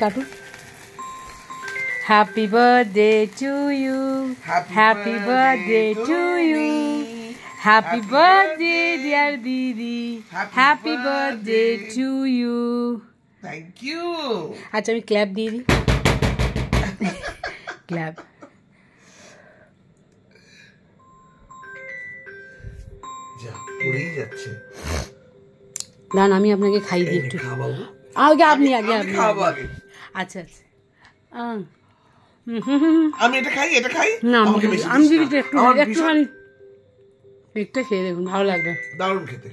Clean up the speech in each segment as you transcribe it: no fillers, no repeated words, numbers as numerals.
Cartoon. Happy birthday to you, happy birthday to you, happy birthday dear didi, happy birthday to you. Thank you. আচ্ছা আমি clap দিয়ে দিই, clap. দাঁড়ান আমি আপনাকে খাই দিই একটু। আগে আপনি আগে আপনি। আচ্ছা আচ্ছা আমি এটা খাই, এটা খাই না আমি দিদি একটুখানি একটা খেয়ে দেখুন, ভালো লাগবে। দারুণ খেতে।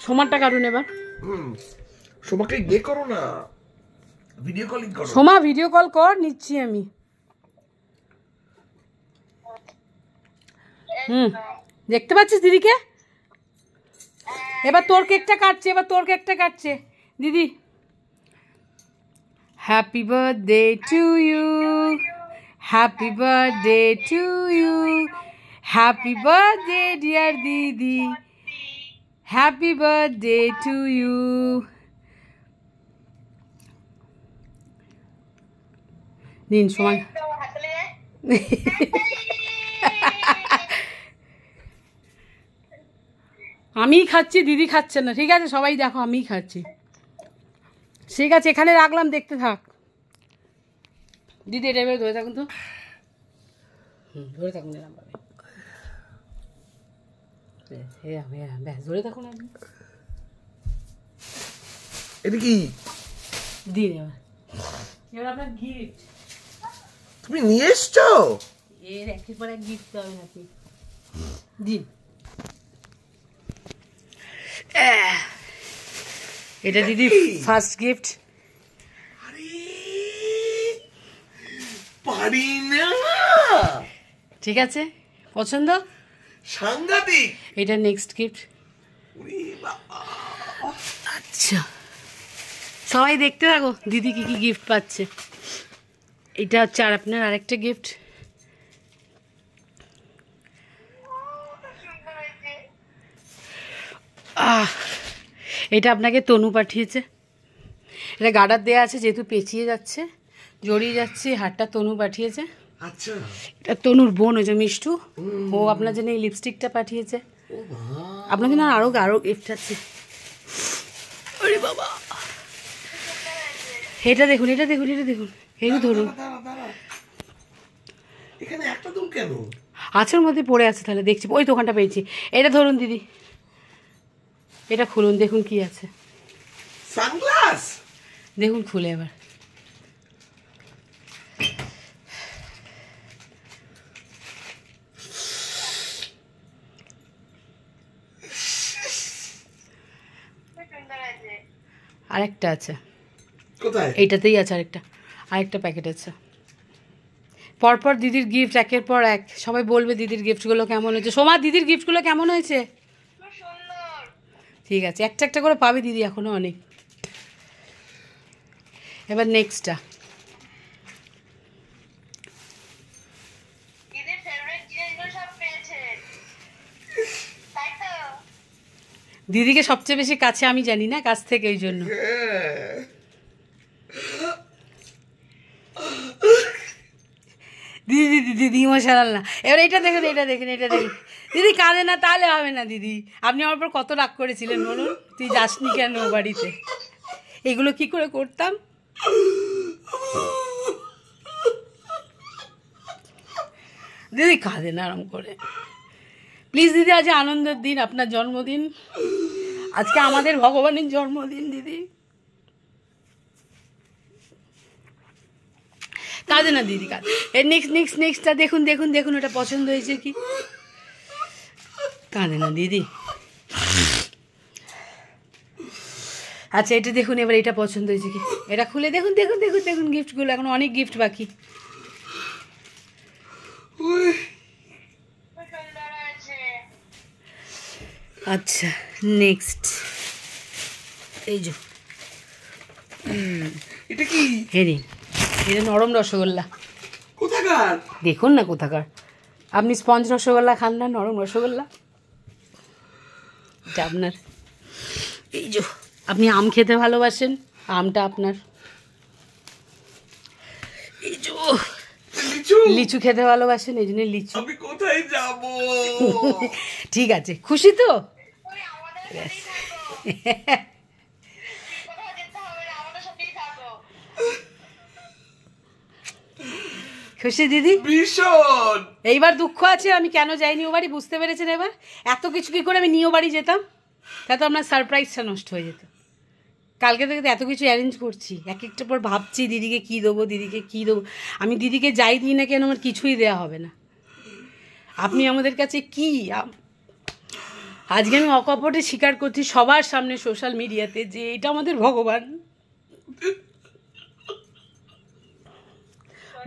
সোমারটা কাটুন এবার। সোমাকে ইয়ে করো না, ভিডিও কলিং করো। সোমা ভিডিও কল কর, নিচ্ছি আমি। দেখতে পাচ্ছিস দিদিকে? এবার তোর কেকটা কাটছে, এবার তোর কেকটা কাটছে দিদি। Happy birthday to you, happy birthday to you, happy birthday dear didi, happy birthday to you. দিন সময়। আমিই খাচ্ছি, দিদি খাচ্ছে না। ঠিক আছে সবাই দেখো আমিই খাচ্ছি। ঠিক আছে এখানে রাখলাম, দেখতে থাক। দিদি এটা এবার ধরে থাকুন তো। ধরে থাকুন এরকম ভাবে, ব্যাস ধরে থাকুন আপনি। এটা কি দিন এবার, এবার আপনার গিফট। তুমি নিয়ে এসছো? এর একের পর এক গিফট পাবেন আপনি। দিন। এটা দিদি ফার্স্ট গিফট। পারি না। ঠিক আছে পছন্দ? সাংঘাতিক। এটা নেক্সট গিফট। আচ্ছা সবাই দেখতে থাকো দিদি কি কি গিফট পাচ্ছে। এটা হচ্ছে আর আপনার আরেকটা গিফট। এটা আপনাকে তনু পাঠিয়েছে। এটা গার্ডার দেওয়া আছে, যেহেতু পেঁচিয়ে যাচ্ছে, জড়িয়ে যাচ্ছে, হারটা তনু পাঠিয়েছে। আচ্ছা এটা তনুর বোন হয়েছে মিষ্টু, ও আপনার জন্য এই লিপস্টিকটা পাঠিয়েছে। আপনার জন্য আরো আরো গিফট আছে। আরে বাবা এটা দেখুন, এটা দেখুন, এটা দেখুন, এই ধরুন। এখানে একটা দুল কেন? আছের মধ্যে পড়ে আছে, তাহলে দেখছি ওই দোকানটা পেয়েছি। এটা ধরুন দিদি, এটা খুলুন দেখুন কি আছে। সানগ্লাস দেখুন খুলে এবার। আরেকটা আছে কোথায়? এইটাতেই আছে আরেকটা প্যাকেট আছে। পরপর দিদির গিফট একের পর এক। সবাই বলবে দিদির গিফটগুলো কেমন হয়েছে। সোমা দিদির গিফটগুলো কেমন হয়েছে? ঠিক আছে একটা একটা করে পাবে দিদি, এখনো অনেক। এবার নেক্সটটা। দিদিকে সবচেয়ে বেশি কাছে আমি জানি না, কাছ থেকে, ওই জন্য। দিদি দিদি দিদি মশাল না। এবার এটা দেখুন, এটা দেখুন, এটা দেখুন। দিদি কাঁদে না, তাহলে হবে না দিদি। আপনি আমার উপর কত রাগ করেছিলেন বলুন, তুই যাসনি কেন বাড়িতে। এগুলো কি করে করতাম। দিদি কাঁদে না আরাম করে, প্লিজ দিদি। আজ আনন্দের দিন, আপনার জন্মদিন। আজকে আমাদের ভগবানের জন্মদিন দিদি। কাঁদে না দিদি, কাঁদে। এর নেক্সটটা দেখুন দেখুন দেখুন, ওটা পছন্দ হয়েছে কি? কাঁদে না দিদি। আচ্ছা এটা দেখুন এবার, এটা পছন্দ হয়েছে কি? এটা খুলে দেখুন দেখুন দেখুন দেখুন গিফটগুলো, এখন অনেক গিফট বাকি। আচ্ছা নেক্সট এই যে এটা কি? হেরি, এটা নরম রসগোল্লা। কোথাকার? দেখুন না কোথাকার। আপনি স্পঞ্জ রসগোল্লা খান না, নরম রসগোল্লা এটা আপনার। এই যে আপনি আম খেতে ভালোবাসেন, আমটা আপনার। লিচু লিচু খেতে ভালোবাসেন, এই জন্য লিচু। আমি কোথায় যাব? ঠিক আছে, খুশি তো? খুশি দিদি? ভীষণ। এইবার দুঃখ আছে আমি কেন যাইনি ও বাড়ি, বুঝতে পেরেছেন? এবার এত কিছু কি করে আমি নিয়ে বাড়ি যেতাম, তা তো আপনার সারপ্রাইজটা নষ্ট হয়ে যেত। কালকে থেকে তো এত কিছু অ্যারেঞ্জ করছি, এক একটা পর ভাবছি দিদিকে কী দেবো, দিদিকে কী দেবো। আমি দিদিকে যাই দিই না কেন আমার কিছুই দেওয়া হবে না। আপনি আমাদের কাছে কি? আজকে আমি অকপটে স্বীকার করছি সবার সামনে সোশ্যাল মিডিয়াতে যে এটা আমাদের ভগবান।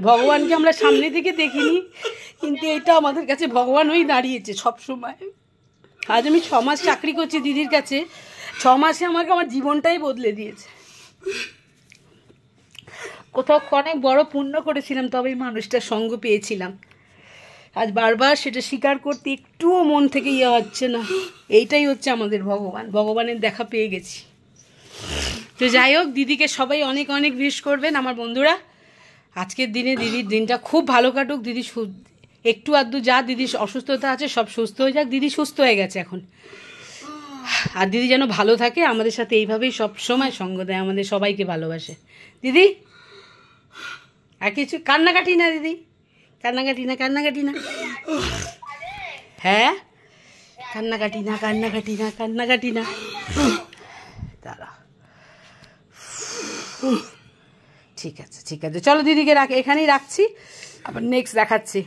ভগবানকে আমরা সামনে থেকে দেখিনি, কিন্তু এটা আমাদের কাছে ভগবান হয়েই দাঁড়িয়েছে সব সময়। আজ আমি 6 মাস চাকরি করছি দিদির কাছে, 6 মাসে আমাকে আমার জীবনটাই বদলে দিয়েছে। কোথাও অনেক বড় পুণ্য করেছিলাম, তবে এই মানুষটার সঙ্গ পেয়েছিলাম। আজ বারবার সেটা স্বীকার করতে একটুও মন থেকে ইয়ে হচ্ছে না। এইটাই হচ্ছে আমাদের ভগবান, ভগবানের দেখা পেয়ে গেছি। তো যাই হোক, দিদিকে সবাই অনেক অনেক উইশ করবেন আমার বন্ধুরা। আজকের দিনে দিদির দিনটা খুব ভালো কাটুক। দিদি একটু আধটু যা দিদির অসুস্থতা আছে সব সুস্থ হয়ে যাক। দিদি সুস্থ হয়ে গেছে এখন, আর দিদি যেন ভালো থাকে, আমাদের সাথে এইভাবেই সব সময় সঙ্গ দেয়, আমাদের সবাইকে ভালোবাসে। দিদি আর কিছু কান্নাকাটি না দিদি, কান্নাকাটি না, কান্নাকাটি না। হ্যাঁ, কান্নাকাটি না, কান্নাকাটি না, কান্নাকাটি না। দাঁড়া, ঠিক আছে ঠিক আছে, চলো দিদিকে এখানেই রাখছি, আবার নেক্সট দেখাচ্ছি।